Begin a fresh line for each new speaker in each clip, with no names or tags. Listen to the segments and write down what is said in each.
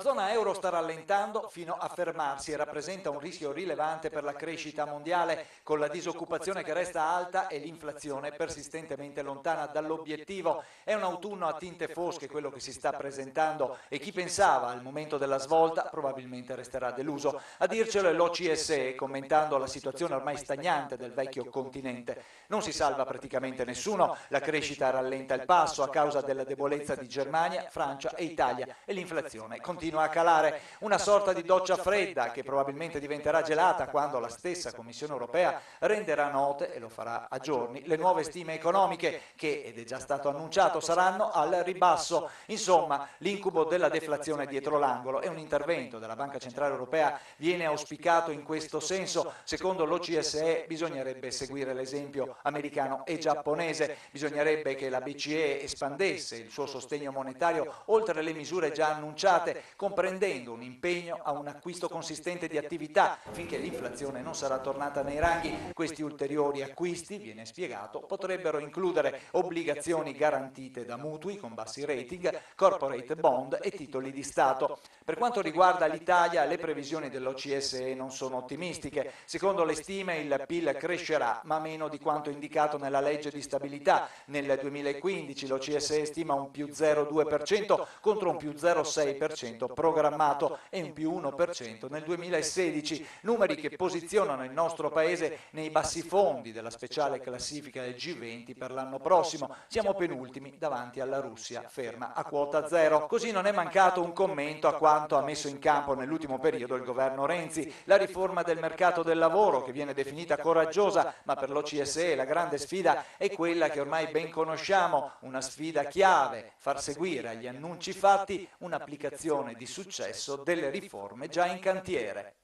zona euro sta rallentando fino a fermarsi e rappresenta un rischio rilevante per la crescita mondiale, con la disoccupazione che resta alta e l'inflazione persistentemente lontana dall'obiettivo. È un autunno a tinte fosche quello che si sta presentando e chi pensava al momento della svolta probabilmente resterà deluso. A dircelo è l'OCSE, commentando la situazione ormai stagnante del vecchio continente. Non si salva praticamente nessuno, la crescita rallenta il passo a causa della debolezza di Germania, Francia e Italia e l'inflazione continua a calare. Una sorta di doccia fredda che probabilmente diventerà gelata quando la stessa Commissione europea renderà note, e lo farà a giorni, le nuove stime economiche che, ed è già stato annunciato, saranno al ribasso. Insomma, l'incubo della deflazione dietro l'angolo e un intervento della Banca Centrale Europea viene auspicato in questo senso. Secondo l'OCSE bisognerebbe seguire l'esempio americano e giapponese, bisognerebbe che la BCE espandesse il suo sostegno monetario oltre le misure già annunciate, comprendendo un impegno a un acquisto consistente di attività finché l'inflazione non sarà tornata nei ranghi. Questi ulteriori acquisti, viene spiegato, potrebbero includere obbligazioni garantite da mutui con bassi rating, corporate bond e titoli di Stato. Per quanto riguarda l'Italia, le previsioni dell'OCSE non sono ottimistiche. Secondo le stime il PIL crescerà, ma meno di quanto indicato nella legge di stabilità. Nel 2015 l'OCSE stima un più 0,2% contro un più 0,6% programmato e un più 1% nel 2016, numeri che posizionano il nostro Paese nei bassi fondi della speciale classifica del G20 per l'anno prossimo. Siamo penultimi davanti alla Russia, ferma a quota zero. Così non è mancato un commento a quanto ha messo in campo nell'ultimo periodo il governo Renzi, la riforma del mercato del lavoro che viene definita coraggiosa, ma per l'OCSE la grande sfida è quella che ormai ben conosciamo, una sfida chiave, far seguire agli annunci fatti un'applicazione di successo delle riforme già in cantiere.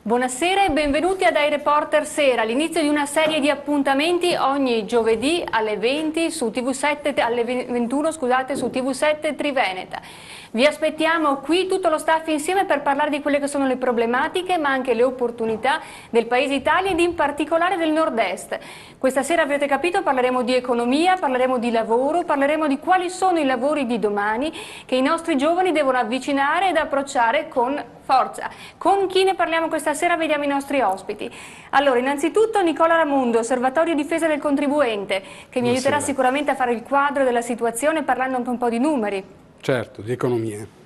Buonasera e benvenuti ad iReporter Sera, l'inizio di una serie di appuntamenti ogni giovedì alle 20 su TV7, alle 21 scusate, su TV7 Triveneta. Vi aspettiamo qui tutto lo staff insieme per parlare di quelle che sono le problematiche ma anche le opportunità del Paese Italia ed in particolare del Nord-Est. Questa sera avete capito parleremo di economia, parleremo di lavoro, parleremo di quali sono i lavori di domani che i nostri giovani devono avvicinare ed approcciare con forza. Con chi ne parliamo questa sera? Vediamo i nostri ospiti. Allora, innanzitutto Nicola Ramundo, Osservatorio Difesa del Contribuente, che mi aiuterà sicuramente a fare il quadro della situazione parlando anche un po' di numeri.
Certo, di economia.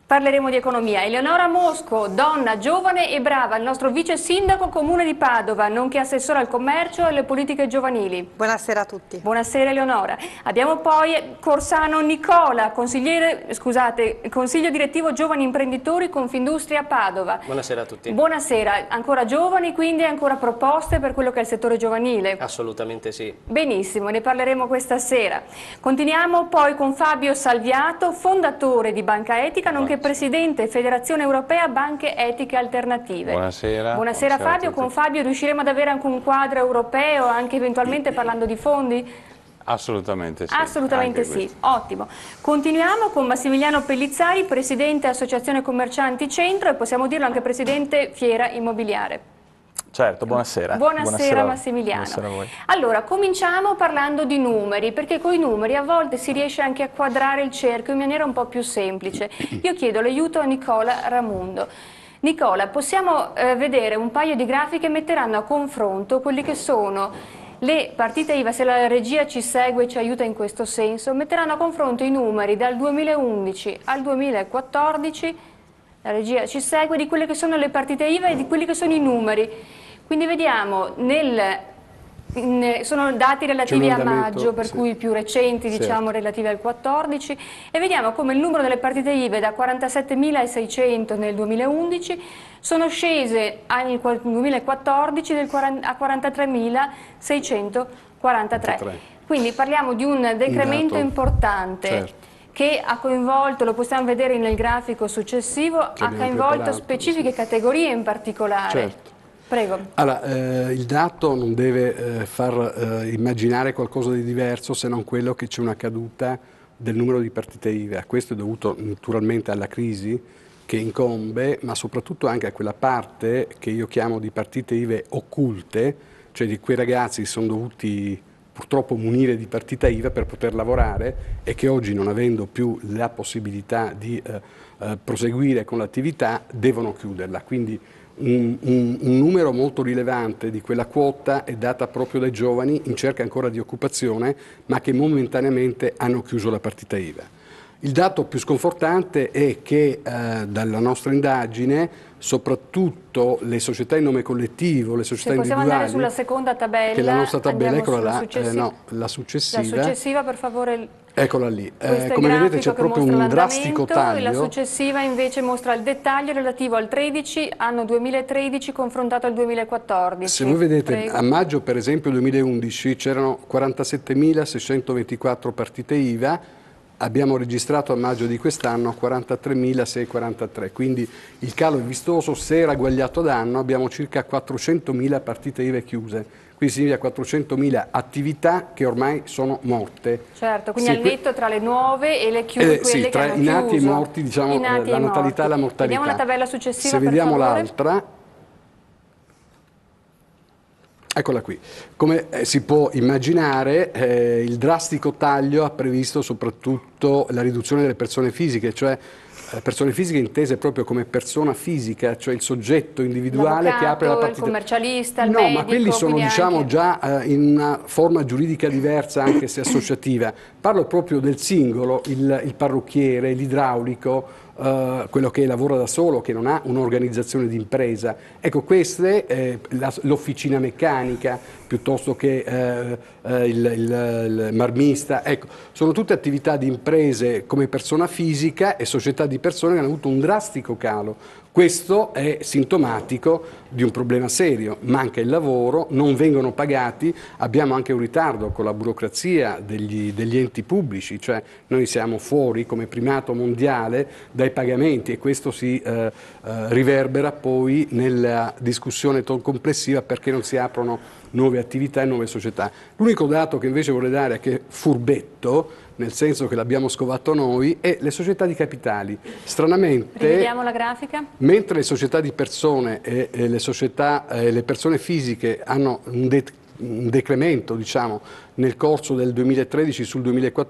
Parleremo di economia. Eleonora Mosco, donna giovane e brava, il nostro vice sindaco comune di Padova, nonché assessore al commercio e alle politiche giovanili.
Buonasera a tutti.
Buonasera Eleonora. Abbiamo poi Corsano Nicola, consiglio direttivo giovani imprenditori Confindustria Padova.
Buonasera a tutti.
Buonasera, ancora giovani, quindi ancora proposte per quello che è il settore giovanile?
Assolutamente sì.
Benissimo, ne parleremo questa sera. Continuiamo poi con Fabio Salviato, fondatore di Banca Etica, nonché Presidente Federazione Europea Banche Etiche Alternative.
Buonasera.
Buonasera Fabio, con Fabio riusciremo ad avere anche un quadro europeo, anche eventualmente parlando di fondi?
Assolutamente sì.
Assolutamente sì, ottimo. Continuiamo con Massimiliano Pellizzari, Presidente Associazione Commercianti Centro e possiamo dirlo anche Presidente Fiera Immobiliare.
Certo, buonasera.
Buonasera Massimiliano.
Buonasera a voi.
Allora, cominciamo parlando di numeri, perché con i numeri a volte si riesce anche a quadrare il cerchio in maniera un po' più semplice. Io chiedo l'aiuto a Nicola Ramundo. Nicola, possiamo vedere un paio di grafiche che metteranno a confronto quelli che sono le partite IVA, se la regia ci segue e ci aiuta in questo senso, metteranno a confronto i numeri dal 2011 al 2014, la regia ci segue, di quelle che sono le partite IVA e di quelli che sono i numeri. Quindi vediamo, sono dati relativi a maggio, per cui i più recenti, diciamo, relativi al 14, e vediamo come il numero delle partite IVA da 47.600 nel 2011 sono scese nel 2014 a 43.643. Quindi parliamo di un decremento importante.
Certo.
Che ha coinvolto, lo possiamo vedere nel grafico successivo, ha coinvolto specifiche categorie in particolare.
Certo.
Prego.
Allora, il dato non deve far immaginare qualcosa di diverso se non quello che c'è una caduta del numero di partite IVA. Questo è dovuto naturalmente alla crisi che incombe, ma soprattutto anche a quella parte che io chiamo di partite IVA occulte, cioè di quei ragazzi che sono dovuti purtroppo munire di partita IVA per poter lavorare e che oggi, non avendo più la possibilità di proseguire con l'attività, devono chiuderla. Quindi un numero molto rilevante di quella quota è data proprio dai giovani in cerca ancora di occupazione, ma che momentaneamente hanno chiuso la partita IVA. Il dato più sconfortante è che dalla nostra indagine soprattutto le società in nome collettivo, le società
individuali...
individuali...
Possiamo andare sulla seconda tabella,
che la nostra tabella, eccola là,
la successiva per favore.
Eccola lì, come vedete c'è proprio un drastico taglio.
La successiva invece mostra il dettaglio relativo al 13, anno 2013 confrontato al 2014.
Se voi vedete,
prego.
A maggio per esempio 2011 c'erano 47.624 partite IVA, abbiamo registrato a maggio di quest'anno 43.643, quindi il calo è vistoso. Se ragguagliato ad anno abbiamo circa 400.000 partite IVA chiuse, quindi significa 400.000 attività che ormai sono morte.
Certo, quindi al netto tra le nuove e le chiuse, quelle
sì, tra
che hanno
i nati
chiuso.
e i morti, diciamo, la natalità e la mortalità.
Vediamo la tabella successiva,
se vediamo
per favore.
l'altra, eccola qui. Come si può immaginare, il drastico taglio ha previsto soprattutto la riduzione delle persone fisiche, cioè persone fisiche intese proprio come persona fisica, cioè il soggetto individuale che apre la partita.
Il commercialista, il
no,
medico,
ma quelli sono, diciamo,
anche...
già in una forma giuridica diversa, anche se associativa. Parlo proprio del singolo, il parrucchiere, l'idraulico, quello che lavora da solo, che non ha un'organizzazione di impresa. Ecco, queste, l'officina meccanica, piuttosto che il marmista, ecco, sono tutte attività di imprese come persona fisica e società di persone che hanno avuto un drastico calo. Questo è sintomatico di un problema serio: manca il lavoro, non vengono pagati, abbiamo anche un ritardo con la burocrazia degli enti pubblici, cioè noi siamo fuori come primato mondiale dai pagamenti e questo si riverbera poi nella discussione complessiva perché non si aprono nuove attività e nuove società. L'unico dato che invece vorrei dare, che è furbetto, nel senso che l'abbiamo scovato noi, è le società di capitali. Stranamente,
rivediamo la grafica.
Mentre le società di persone e le persone fisiche hanno un decremento, diciamo, nel corso del 2013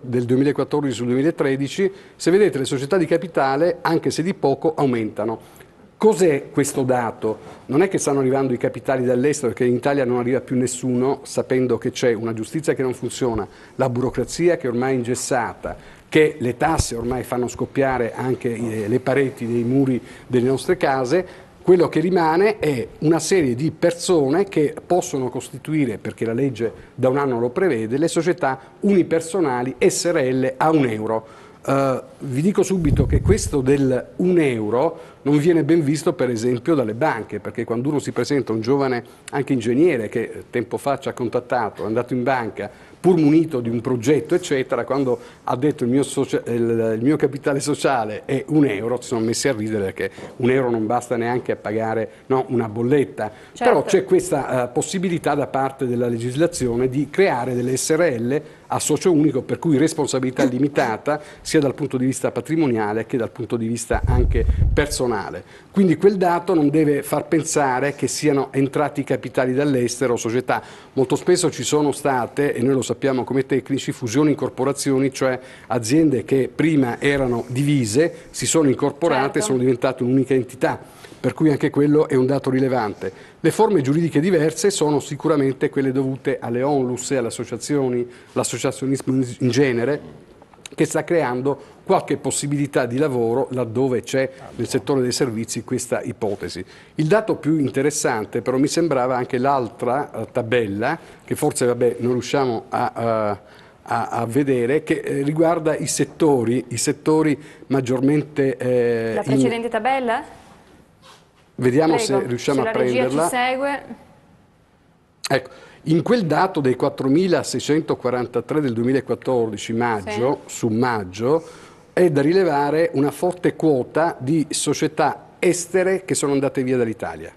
del 2014 sul 2013, se vedete le società di capitale, anche se di poco, aumentano. Cos'è questo dato? Non è che stanno arrivando i capitali dall'estero, perché in Italia non arriva più nessuno, sapendo che c'è una giustizia che non funziona, la burocrazia che ormai è ingessata, che le tasse ormai fanno scoppiare anche le pareti dei muri delle nostre case. Quello che rimane è una serie di persone che possono costituire, perché la legge da un anno lo prevede, le società unipersonali SRL a €1. Vi dico subito che questo del €1 non viene ben visto per esempio dalle banche, perché quando uno si presenta, un giovane anche ingegnere che tempo fa ci ha contattato, è andato in banca pur munito di un progetto eccetera, quando ha detto il mio capitale sociale è €1, si sono messi a ridere perché €1 non basta neanche a pagare una bolletta.
Certo.
Però c'è questa possibilità da parte della legislazione di creare delle SRL a socio unico, per cui responsabilità limitata sia dal punto di vista patrimoniale che dal punto di vista anche personale. Quindi quel dato non deve far pensare che siano entrati capitali dall'estero, società. Molto spesso ci sono state, e noi lo sappiamo come tecnici, fusioni, incorporazioni, cioè aziende che prima erano divise, si sono incorporate e sono diventate un'unica entità. Per cui anche quello è un dato rilevante. Le forme giuridiche diverse sono sicuramente quelle dovute alle onlus e alle associazioni, l'associazionismo in genere, che sta creando qualche possibilità di lavoro laddove c'è nel settore dei servizi questa ipotesi. Il dato più interessante però mi sembrava anche l'altra tabella, che forse non riusciamo a vedere, che riguarda i settori maggiormente...
La precedente tabella?
Vediamo
Prego,
se riusciamo a prenderla.
Se la regia ci segue.
Ecco, in quel dato dei 4.643 del 2014, maggio,
sì,
su maggio, è da rilevare una forte quota di società estere che sono andate via dall'Italia,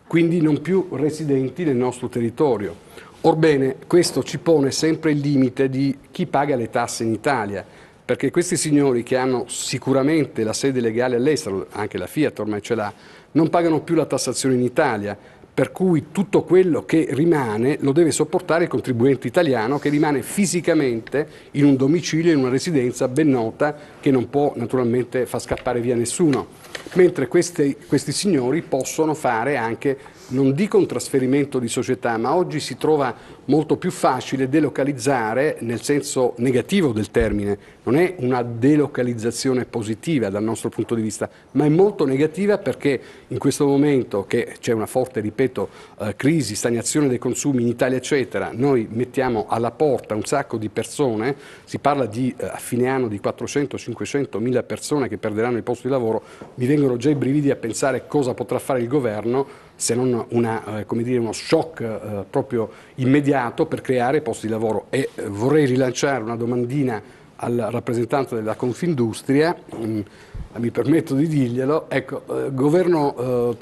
quindi non più residenti nel nostro territorio. Orbene, questo ci pone sempre il limite di chi paga le tasse in Italia, perché questi signori che hanno sicuramente la sede legale all'estero, anche la Fiat ormai ce l'ha, non pagano più la tassazione in Italia, per cui tutto quello che rimane lo deve sopportare il contribuente italiano, che rimane fisicamente in un domicilio, in una residenza ben nota, che non può naturalmente far scappare via nessuno. Mentre questi signori possono fare anche, non dico un trasferimento di società, ma oggi si trova molto più facile delocalizzare nel senso negativo del termine. Non è una delocalizzazione positiva dal nostro punto di vista, ma è molto negativa, perché in questo momento che c'è una forte, ripeto, crisi, stagnazione dei consumi in Italia eccetera, noi mettiamo alla porta un sacco di persone, si parla a fine anno di 400-500 mila persone che perderanno i posti di lavoro. Mi vengono già i brividi a pensare cosa potrà fare il governo, se non uno shock proprio immediato per creare posti di lavoro. E vorrei rilanciare una domandina al rappresentante della Confindustria, mi permetto di dirglielo. Ecco, il governo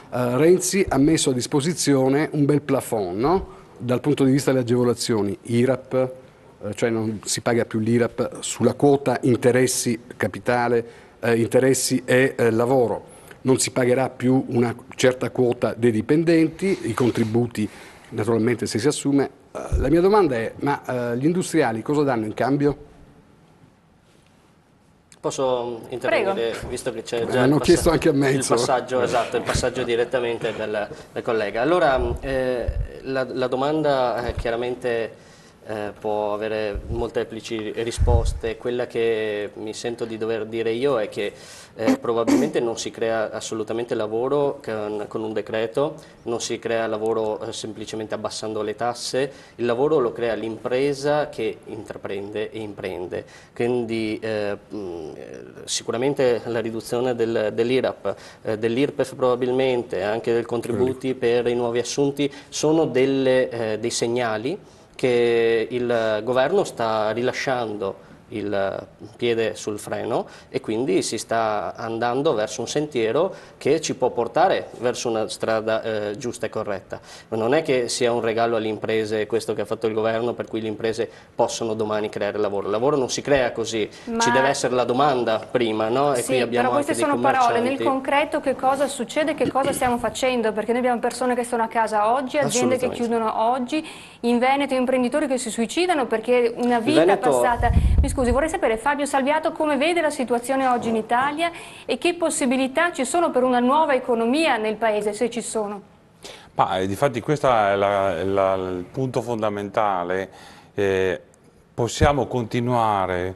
Renzi ha messo a disposizione un bel plafond, no? Dal punto di vista delle agevolazioni, IRAP, cioè non si paga più l'IRAP sulla quota interessi capitale, interessi e lavoro. Non si pagherà più una certa quota dei dipendenti, i contributi naturalmente se si assume. La mia domanda è, ma gli industriali cosa danno in cambio?
Posso intervenire,
Prego.
visto che c'è già
chiesto anche a me,
il passaggio direttamente del collega. Allora, la domanda chiaramente può avere molteplici risposte. Quella che mi sento di dover dire io è che probabilmente non si crea assolutamente lavoro con un decreto, non si crea lavoro semplicemente abbassando le tasse, il lavoro lo crea l'impresa che intraprende e imprende. Quindi sicuramente la riduzione dell'IRAP, dell'IRPEF probabilmente, anche dei contributi per i nuovi assunti, sono dei segnali che il governo sta rilasciando il piede sul freno e quindi si sta andando verso un sentiero che ci può portare verso una strada giusta e corretta. Ma non è che sia un regalo alle imprese questo che ha fatto il governo, per cui le imprese possono domani creare lavoro. Il lavoro non si crea così, ci deve essere la domanda prima, no? E
sì,
qui abbiamo
però queste
anche
sono parole. Nel concreto che cosa succede, che cosa stiamo facendo? Perché noi abbiamo persone che sono a casa oggi, aziende che chiudono oggi, in Veneto imprenditori che si suicidano perché una vita passata... Mi scusi, vorrei sapere Fabio Salviato come vede la situazione oggi in Italia e che possibilità ci sono per una nuova economia nel Paese, se ci sono.
Difatti questo è il punto fondamentale. Noi possiamo continuare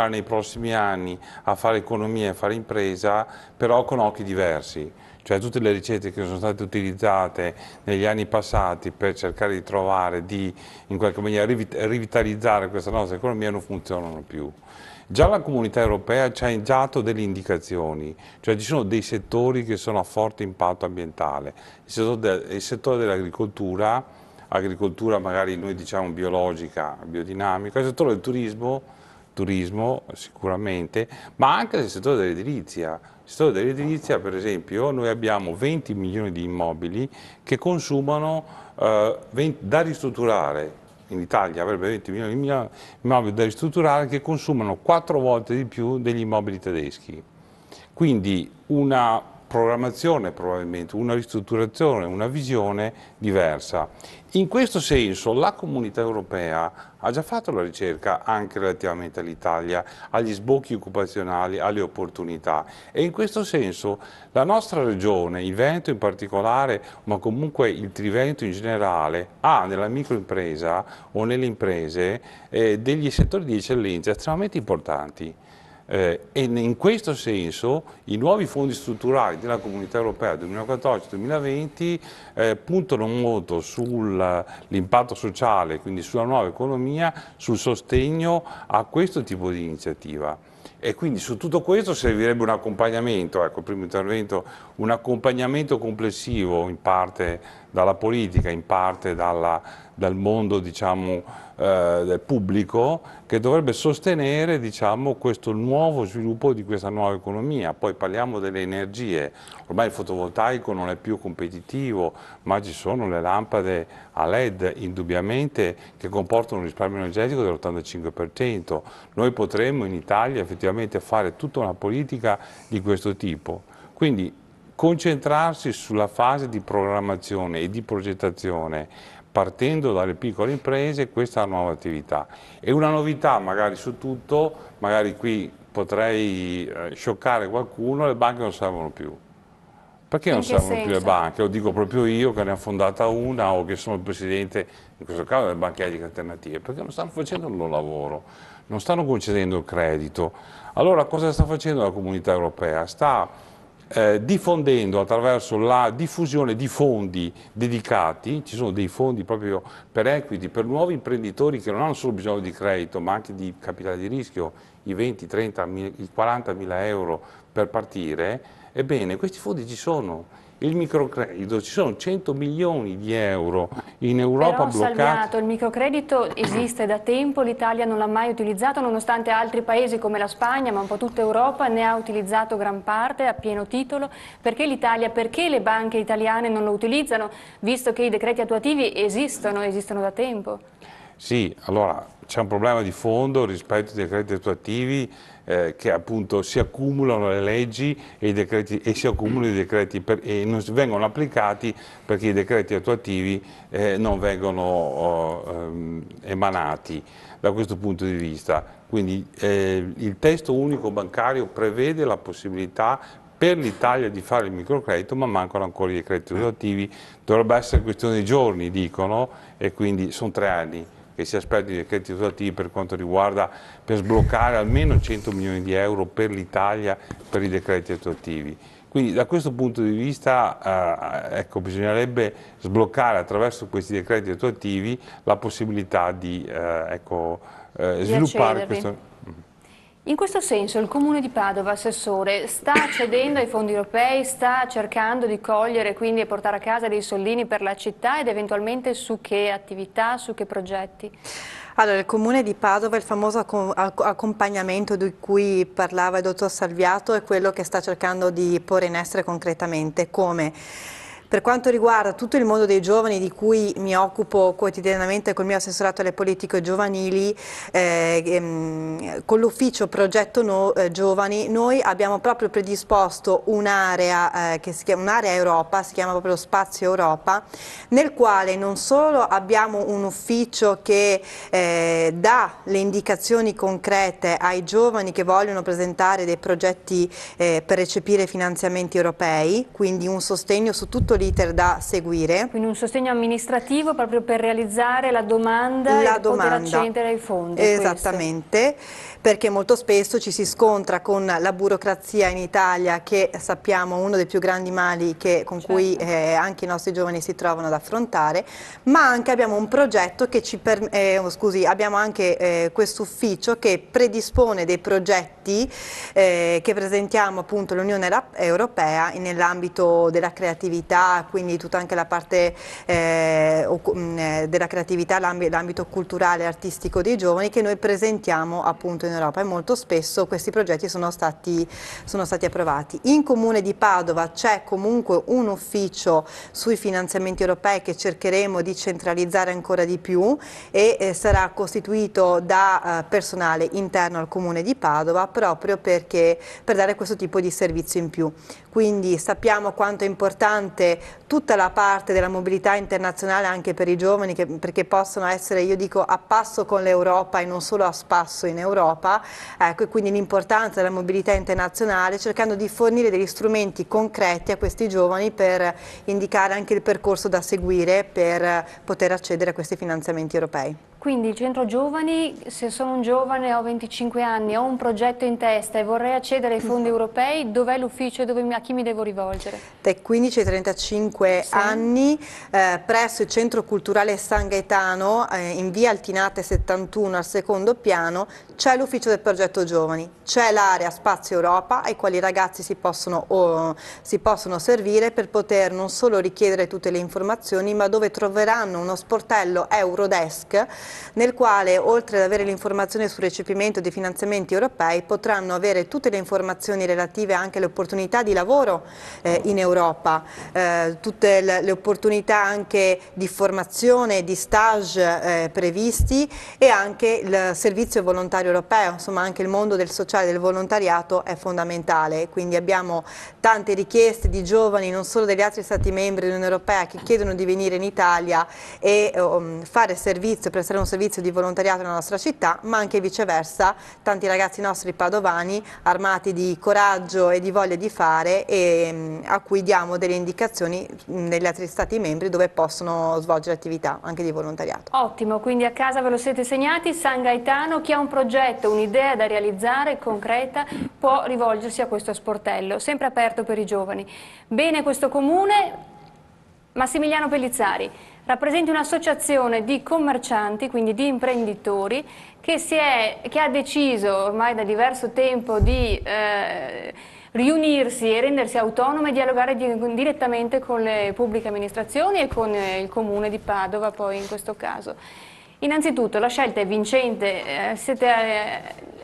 nei prossimi anni a fare economia e a fare impresa, però con occhi diversi. Cioè tutte le ricette che sono state utilizzate negli anni passati per cercare di trovare, in qualche maniera rivitalizzare questa nostra economia non funzionano più. Già la Comunità Europea ci ha dato delle indicazioni, cioè ci sono dei settori che sono a forte impatto ambientale. Il settore dell'agricoltura, agricoltura magari noi diciamo biologica, biodinamica, il settore del turismo sicuramente, ma anche il settore dell'edilizia. Nel settore dell'edilizia, per esempio, noi abbiamo 20 milioni di immobili che consumano da ristrutturare. In Italia avrebbe 20 milioni di immobili da ristrutturare che consumano 4 volte di più degli immobili tedeschi. Quindi una programmazione probabilmente, una ristrutturazione, una visione diversa. In questo senso la Comunità Europea ha già fatto la ricerca anche relativamente all'Italia, agli sbocchi occupazionali, alle opportunità e in questo senso la nostra regione, il Veneto in particolare, ma comunque il Triveneto in generale, ha nella microimpresa o nelle imprese degli settori di eccellenza estremamente importanti. E in questo senso i nuovi fondi strutturali della Comunità Europea 2014-2020 puntano molto sull'impatto sociale, quindi sulla nuova economia, sul sostegno a questo tipo di iniziativa. E quindi su tutto questo servirebbe un accompagnamento, ecco il primo intervento, un accompagnamento complessivo in parte dalla politica, in parte dal mondo diciamo, del pubblico che dovrebbe sostenere diciamo, questo nuovo sviluppo di questa nuova economia. Poi parliamo delle energie, ormai il fotovoltaico non è più competitivo, ma ci sono le lampade a LED indubbiamente che comportano un risparmio energetico dell'85%. Noi potremmo in Italia effettivamente fare tutta una politica di questo tipo. Quindi concentrarsi sulla fase di programmazione e di progettazione partendo dalle piccole imprese, questa è la nuova attività. E una novità magari su tutto, magari qui potrei scioccare qualcuno, le banche non servono più. Perché non servono più le banche? Lo dico proprio io che ne ho fondata una o che sono il presidente, in questo caso, delle banche etiche alternative, perché non stanno facendo il loro lavoro, non stanno concedendo il credito. Allora cosa sta facendo la comunità europea? Sta diffondendo attraverso la diffusione di fondi dedicati, ci sono dei fondi proprio per equity, per nuovi imprenditori che non hanno solo bisogno di credito ma anche di capitale di rischio, i 20, 30, i 40 mila euro per partire. Ebbene, questi fondi ci sono, il microcredito, ci sono 100 milioni di euro in Europa bloccati.
Però Salviato, il microcredito esiste da tempo, l'Italia non l'ha mai utilizzato, nonostante altri paesi come la Spagna, ma un po' tutta Europa, ne ha utilizzato gran parte a pieno titolo. Perché l'Italia, perché le banche italiane non lo utilizzano, visto che i decreti attuativi esistono da tempo?
Sì, allora c'è un problema di fondo rispetto ai decreti attuativi che appunto si accumulano le leggi e, si accumulano i decreti e non vengono applicati perché i decreti attuativi non vengono emanati da questo punto di vista. Quindi il testo unico bancario prevede la possibilità per l'Italia di fare il microcredito, ma mancano ancora i decreti attuativi, dovrebbe essere questione di giorni, dicono, e quindi sono 3 anni che si aspettano i decreti attuativi per quanto riguarda, per sbloccare almeno 100 milioni di euro per l'Italia per i decreti attuativi. Quindi da questo punto di vista ecco, bisognerebbe sbloccare attraverso questi decreti attuativi la possibilità di sviluppare questo.
In questo senso il Comune di Padova, Assessore, sta accedendo ai fondi europei, sta cercando di cogliere quindi e portare a casa dei soldini per la città ed eventualmente su che attività, su che progetti?
Allora, il Comune di Padova, il famoso accompagnamento di cui parlava il dottor Salviato, è quello che sta cercando di porre in essere concretamente. Come? Per quanto riguarda tutto il mondo dei giovani di cui mi occupo quotidianamente col mio assessorato alle politiche giovanili, con l'ufficio Progetto Giovani, noi abbiamo proprio predisposto un'area che si chiama un'area Europa, si chiama proprio lo Spazio Europa, nel quale non solo abbiamo un ufficio che dà le indicazioni concrete ai giovani che vogliono presentare dei progetti per recepire finanziamenti europei, quindi un sostegno su tutto l'iter da seguire.
Quindi un sostegno amministrativo proprio per realizzare la domanda e poter accedere ai fondi.
Esattamente, perché molto spesso ci si scontra con la burocrazia in Italia, che sappiamo uno dei più grandi mali con cui anche i nostri giovani si trovano ad affrontare, ma anche abbiamo un progetto che abbiamo anche questo ufficio che predispone dei progetti che presentiamo appunto all'Unione Europea nell'ambito della creatività, quindi tutta anche la parte della creatività, l'ambito culturale e artistico dei giovani che noi presentiamo appunto in Europa, e molto spesso questi progetti sono stati approvati. In Comune di Padova c'è comunque un ufficio sui finanziamenti europei che cercheremo di centralizzare ancora di più e sarà costituito da personale interno al Comune di Padova, proprio per dare questo tipo di servizio in più. Quindi sappiamo quanto è importante tutta la parte della mobilità internazionale anche per i giovani, perché possono essere, io dico, a passo con l'Europa e non solo a spasso in Europa, ecco, e quindi l'importanza della mobilità internazionale, cercando di fornire degli strumenti concreti a questi giovani per indicare anche il percorso da seguire per poter accedere a questi finanziamenti europei.
Quindi il centro giovani, se sono un giovane, ho 25 anni, ho un progetto in testa e vorrei accedere ai fondi europei, dov'è l'ufficio e a chi mi devo rivolgere? Dai
15 ai 35 anni, presso il Centro Culturale San Gaetano, in via Altinate 71 al secondo piano, c'è l'ufficio del progetto giovani, c'è l'area Spazio Europa ai quali i ragazzi si possono servire per poter non solo richiedere tutte le informazioni, ma dove troveranno uno sportello Eurodesk nel quale oltre ad avere l'informazione sul recepimento dei finanziamenti europei potranno avere tutte le informazioni relative anche alle opportunità di lavoro in Europa, tutte le opportunità anche di formazione, di stage previsti e anche il servizio volontario europeo, insomma anche il mondo del sociale e del volontariato è fondamentale, quindi abbiamo tante richieste di giovani non solo degli altri Stati membri dell'Unione Europea che chiedono di venire in Italia e fare servizio, prestare un servizio di volontariato nella nostra città, ma anche viceversa tanti ragazzi nostri padovani armati di coraggio e di voglia di fare e a cui diamo delle indicazioni negli altri Stati membri dove possono svolgere attività anche di volontariato.
Ottimo, quindi a casa ve lo siete segnati. San Gaetano, chi ha un progetto, un'idea da realizzare concreta può rivolgersi a questo sportello, sempre aperto per i giovani. Bene, questo comune. Massimiliano Pellizzari rappresenta un'associazione di commercianti, quindi di imprenditori, che ha deciso ormai da diverso tempo di riunirsi e rendersi autonome e dialogare direttamente con le pubbliche amministrazioni e con il comune di Padova poi in questo caso. Innanzitutto la scelta è vincente,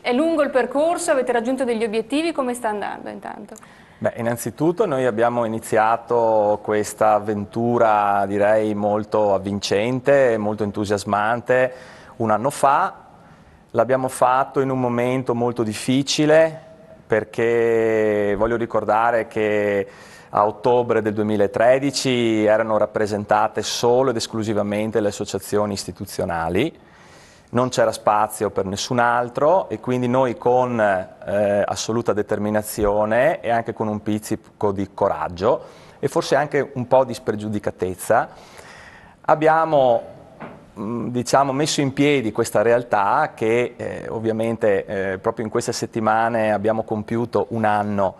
è lungo il percorso, avete raggiunto degli obiettivi, come sta andando intanto?
Beh, innanzitutto noi abbiamo iniziato questa avventura direi molto avvincente, molto entusiasmante un anno fa, l'abbiamo fatto in un momento molto difficile perché voglio ricordare che a ottobre del 2013 erano rappresentate solo ed esclusivamente le associazioni istituzionali, non c'era spazio per nessun altro e quindi noi con assoluta determinazione e anche con un pizzico di coraggio e forse anche un po' di spregiudicatezza abbiamo diciamo, messo in piedi questa realtà che ovviamente proprio in queste settimane abbiamo compiuto un anno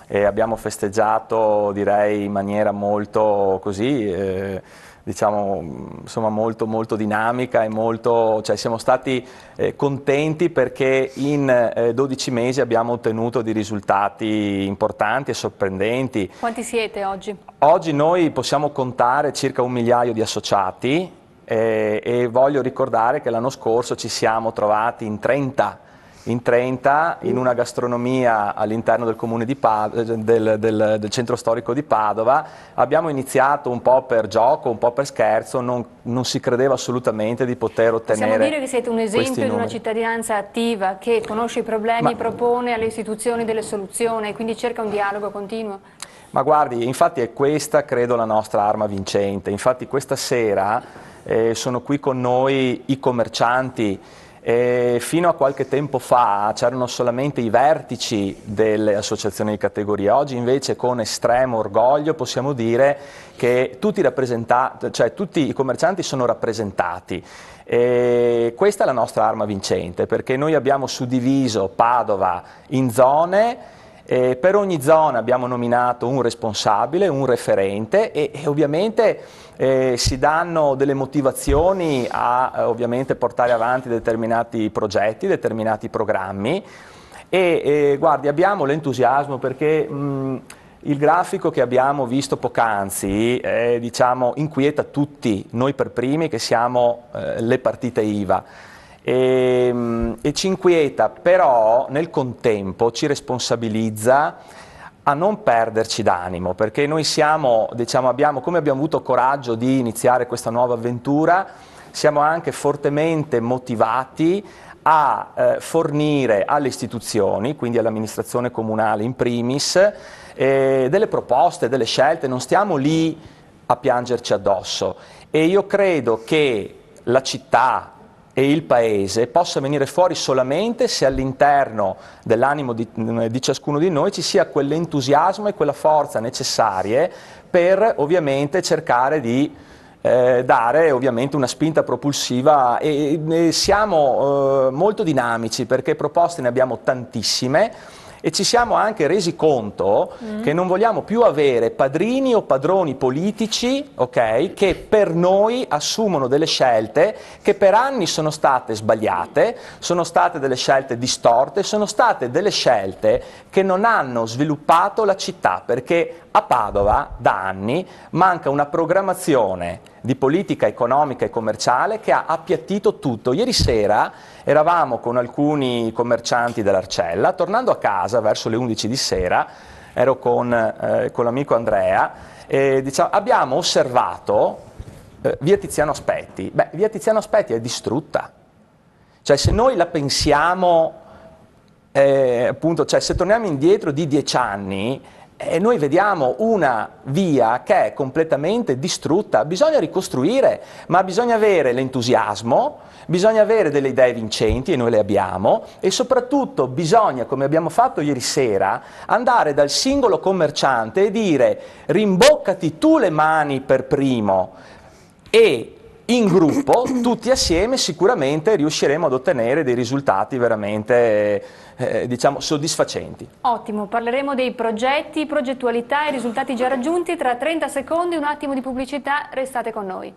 e abbiamo festeggiato direi in maniera molto così diciamo insomma molto dinamica e cioè siamo stati contenti perché in 12 mesi abbiamo ottenuto dei risultati importanti e sorprendenti.
Quanti siete oggi?
Oggi noi possiamo contare circa 1 migliaio di associati e voglio ricordare che l'anno scorso ci siamo trovati in 30 in una gastronomia all'interno del comune di del centro storico di Padova. Abbiamo iniziato un po' per gioco, un po' per scherzo, non si credeva assolutamente di poter ottenere.
Possiamo dire che siete un esempio di una cittadinanza attiva che conosce i problemi, propone alle istituzioni delle soluzioni e quindi cerca un dialogo continuo?
Ma guardi, infatti è questa credo la nostra arma vincente, infatti questa sera sono qui con noi i commercianti. Fino a qualche tempo fa c'erano solamente i vertici delle associazioni di categoria, oggi invece con estremo orgoglio possiamo dire che tutti i commercianti sono rappresentati. Questa è la nostra arma vincente perché noi abbiamo suddiviso Padova in zone. Per ogni zona abbiamo nominato un responsabile, un referente e ovviamente si danno delle motivazioni a ovviamente portare avanti determinati progetti, determinati programmi e guardi abbiamo l'entusiasmo perché il grafico che abbiamo visto poc'anzi diciamo, inquieta tutti, noi per primi che siamo le partite IVA. E ci inquieta, però nel contempo ci responsabilizza a non perderci d'animo, perché noi siamo, diciamo, come abbiamo avuto coraggio di iniziare questa nuova avventura, siamo anche fortemente motivati a fornire alle istituzioni, quindi all'amministrazione comunale in primis, delle proposte, delle scelte, non stiamo lì a piangerci addosso e io credo che la città e il Paese possa venire fuori solamente se all'interno dell'animo di ciascuno di noi ci sia quell'entusiasmo e quella forza necessarie per ovviamente cercare di dare ovviamente una spinta propulsiva e siamo molto dinamici perché proposte ne abbiamo tantissime e ci siamo anche resi conto che non vogliamo più avere padrini o padroni politici, okay, che per noi assumono delle scelte che per anni sono state sbagliate, sono state delle scelte distorte, sono state delle scelte che non hanno sviluppato la città, perché a Padova da anni manca una programmazione di politica economica e commerciale che ha appiattito tutto. Ieri sera eravamo con alcuni commercianti dell'Arcella, tornando a casa verso le 11 di sera, ero con l'amico Andrea, e diciamo, abbiamo osservato via Tiziano Aspetti. Beh, via Tiziano Aspetti è distrutta. Cioè, se noi la pensiamo, appunto, cioè, se torniamo indietro di 10 anni, noi vediamo una via che è completamente distrutta. Bisogna ricostruire, ma bisogna avere l'entusiasmo, bisogna avere delle idee vincenti, e noi le abbiamo, e soprattutto bisogna, come abbiamo fatto ieri sera, andare dal singolo commerciante e dire: rimboccati tu le mani per primo, e in gruppo, tutti assieme, sicuramente riusciremo ad ottenere dei risultati veramente diciamo soddisfacenti.
Ottimo, parleremo dei progetti, progettualità e risultati già raggiunti tra 30 secondi, un attimo di pubblicità, restate con noi.